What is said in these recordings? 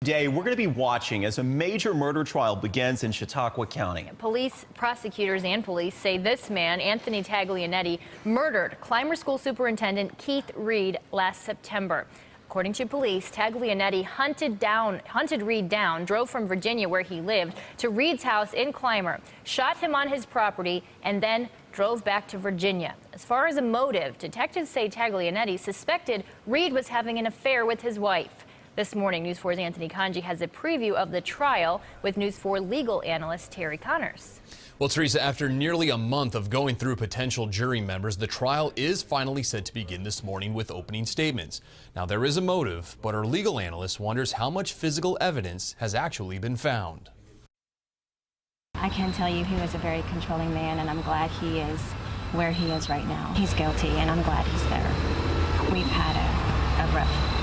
Today, we're going to be watching as a major murder trial begins in Chautauqua County. Prosecutors and police say this man, Anthony Taglianetti, murdered Clymer School Superintendent Keith Reed last September. According to police, Taglianetti hunted Reed down, drove from Virginia, where he lived, to Reed's house in Clymer, shot him on his property, and then drove back to Virginia. As far as a motive, detectives say Taglianetti suspected Reed was having an affair with his wife. This morning, News 4's Anthony Congi has a preview of the trial with News 4 legal analyst Terry Connors. Well, Teresa, after nearly a month of going through potential jury members, the trial is finally set to begin this morning with opening statements. Now, there is a motive, but our legal analyst wonders how much physical evidence has actually been found. I can tell you he was a very controlling man, and I'm glad he is where he is right now. He's guilty, and I'm glad he's there. We've had a rough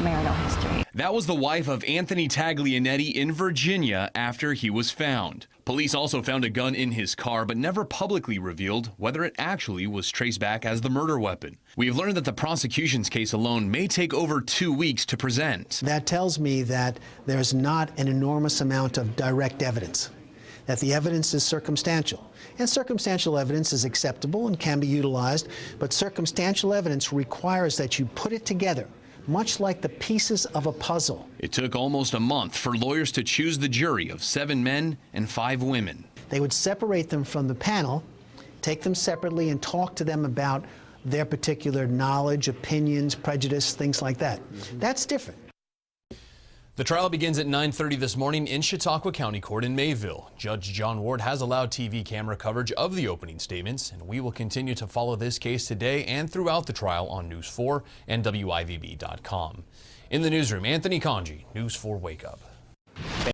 marital history. That was the wife of Anthony Taglianetti in Virginia after he was found. Police also found a gun in his car, but never publicly revealed whether it actually was traced back as the murder weapon. We've learned that the prosecution's case alone may take over 2 weeks to present. That tells me that there's not an enormous amount of direct evidence, that the evidence is circumstantial. And circumstantial evidence is acceptable and can be utilized, but circumstantial evidence requires that you put it together, much like the pieces of a puzzle. It took almost a month for lawyers to choose the jury of 7 men and 5 women. They would separate them from the panel, take them separately, and talk to them about their particular knowledge, opinions, prejudice, things like that. That's different. The trial begins at 9:30 this morning in Chautauqua County Court in Mayville. Judge John Ward has allowed TV camera coverage of the opening statements, and we will continue to follow this case today and throughout the trial on News 4 and WIVB.com. In the newsroom, Anthony Congi, News 4 Wake Up.